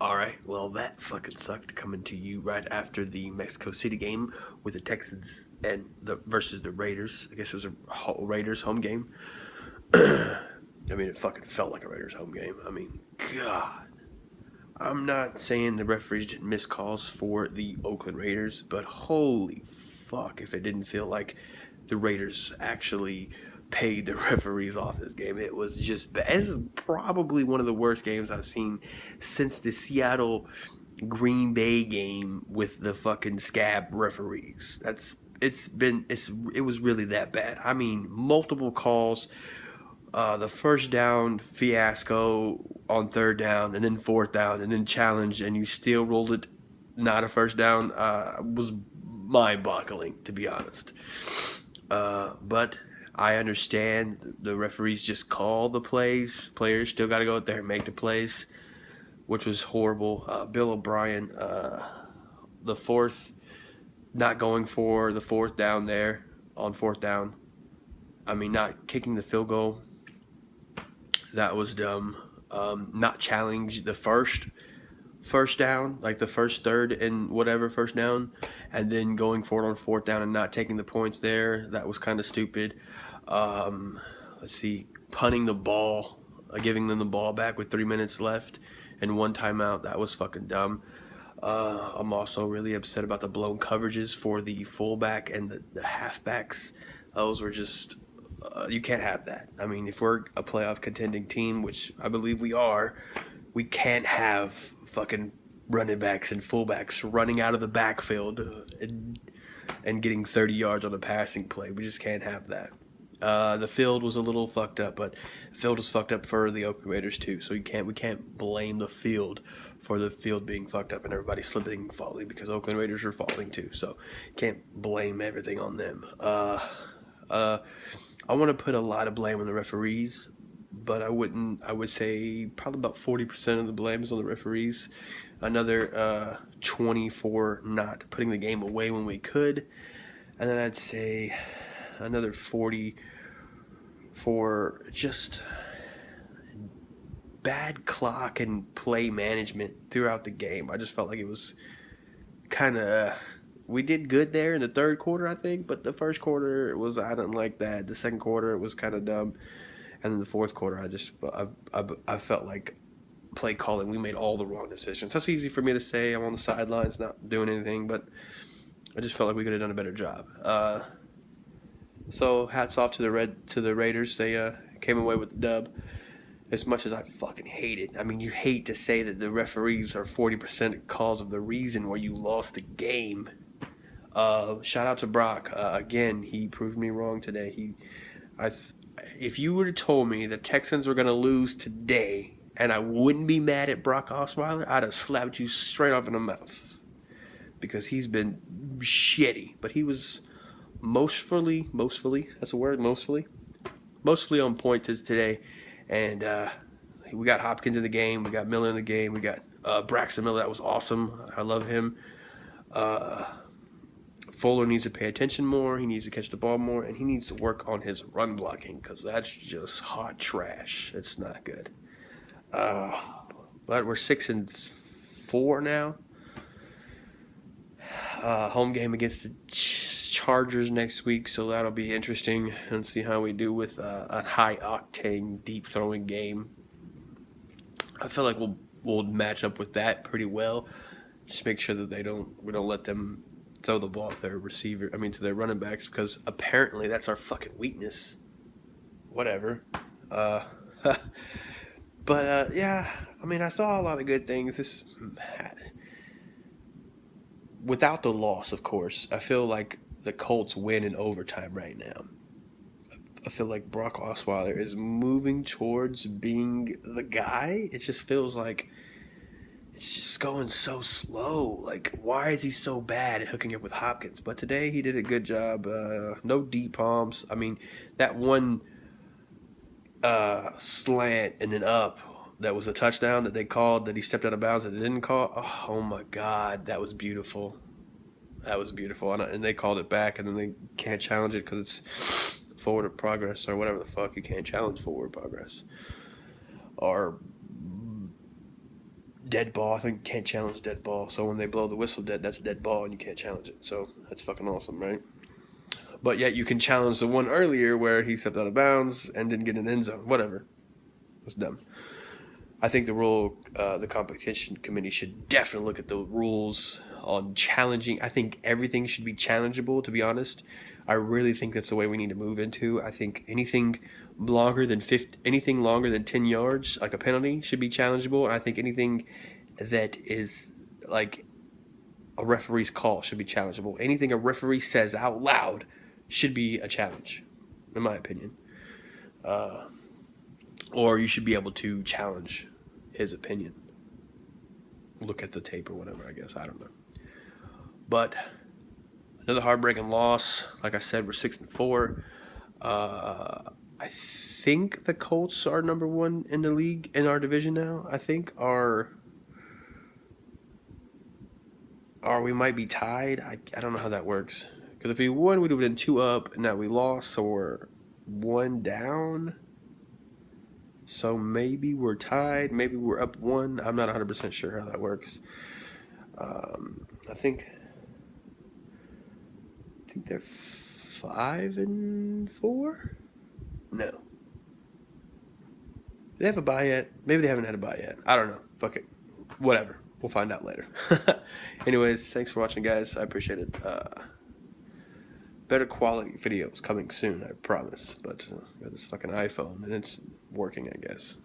All right, well, that fucking sucked coming to you right after the Mexico City game with the Texans and the versus the Raiders. I guess it was a Raiders home game. I mean, it fucking felt like a Raiders home game. I mean, God. I'm not saying the referees didn't miss calls for the Oakland Raiders, but holy fuck if it didn't feel like the Raiders actually paid the referees off this game. It was just bad. This is probably one of the worst games I've seen since the Seattle Green Bay game with the fucking scab referees. It was really that bad. I mean, multiple calls, the first down fiasco on third down, and then fourth down, and then challenge, and you still rolled it not a first down, was mind-boggling, to be honest. But I understand the referees just call the plays. Players still got to go out there and make the plays, which was horrible. Bill O'Brien, the fourth, not going for the fourth down there on fourth down. I mean, not kicking the field goal. That was dumb. Not challenge the first down, like the first third and whatever first down, and then going for it on fourth down and not taking the points there. That was kind of stupid. Let's see, punting the ball, giving them the ball back with 3 minutes left and one timeout. That was fucking dumb. I'm also really upset about the blown coverages for the fullback and the halfbacks. Those were just you can't have that. I mean, if we're a playoff contending team, which I believe we are, we can't have fucking running backs and fullbacks running out of the backfield and getting 30 yards on a passing play. We just can't have that. The field was a little fucked up, but the field was fucked up for the Oakland Raiders too. So we can't blame the field for the field being fucked up and everybody slipping and falling because Oakland Raiders are falling too. So you can't blame everything on them. I want to put a lot of blame on the referees, but I wouldn't. I would say probably about 40% of the blame is on the referees. Another 20 for not putting the game away when we could, and then I'd say another 40 for just bad clock and play management throughout the game. I just felt like it was kind of we did good there in the third quarter, I think, but the first quarter was I didn't like that. The second quarter it was kind of dumb, and then the fourth quarter I felt like play calling we made all the wrong decisions. That's easy for me to say. I'm on the sidelines, not doing anything, but I just felt like we could have done a better job. So hats off to the Raiders. They came away with the dub. As much as I fucking hate it. I mean, you hate to say that the referees are 40% cause of the reason why you lost the game. Shout out to Brock. Again, he proved me wrong today. If you would have told me the Texans were going to lose today and I wouldn't be mad at Brock Osweiler, I'd have slapped you straight off in the mouth. Because he's been shitty. But he was mostly, that's a word, mostly on point today. And we got Hopkins in the game. We got Miller in the game. We got Braxton Miller. That was awesome. I love him. Fuller needs to pay attention more. He needs to catch the ball more. And he needs to work on his run blocking because that's just hot trash. It's not good. But we're 6-4 now. Home game against the Chargers next week, so that'll be interesting and see how we do with a high octane, deep throwing game. I feel like we'll match up with that pretty well. Just make sure that we don't let them throw the ball to their receiver. I mean to their running backs because apparently that's our fucking weakness. Whatever. But yeah, I mean I saw a lot of good things. This without the loss, of course, I feel like the Colts win in overtime right now. I feel like Brock Osweiler is moving towards being the guy. It just feels like it's just going so slow. Like, why is he so bad at hooking up with Hopkins? But today he did a good job. No deep palms. I mean, that one slant and then up that was a touchdown that they called that he stepped out of bounds that they didn't call. Oh my God, that was beautiful. That was beautiful, and they called it back, and then they can't challenge it because it's forward progress or whatever the fuck. You can't challenge forward progress or Dead ball. I think you can't challenge dead ball. So when they blow the whistle dead, that's a dead ball and you can't challenge it. So that's fucking awesome, right? But yet you can challenge the one earlier where he stepped out of bounds and didn't get an end zone. Whatever. It's dumb. I think the competition committee should definitely look at the rules on challenging. I think everything should be challengeable, to be honest. I really think that's the way we need to move into. I think anything longer than 10 yards, like a penalty, should be challengeable. And I think anything that is like a referee's call should be challengeable. Anything a referee says out loud should be a challenge, in my opinion. Or you should be able to challenge his opinion. Look at the tape or whatever, I guess. I don't know. But another heartbreaking loss. Like I said, we're 6-4. I think the Colts are number one in the league in our division now. I think we might be tied. I don't know how that works. Because if we won, we'd have been 2 up, and now we lost, so we're 1 down. So maybe we're tied. Maybe we're up 1. I'm not 100% sure how that works. I think they're 5-4. No. Do they have a bye yet? Maybe they haven't had a bye yet. I don't know. Fuck it. Whatever. We'll find out later. Anyways, thanks for watching, guys. I appreciate it. Better quality videos coming soon, I promise. But got this fucking iPhone, and it's working, I guess.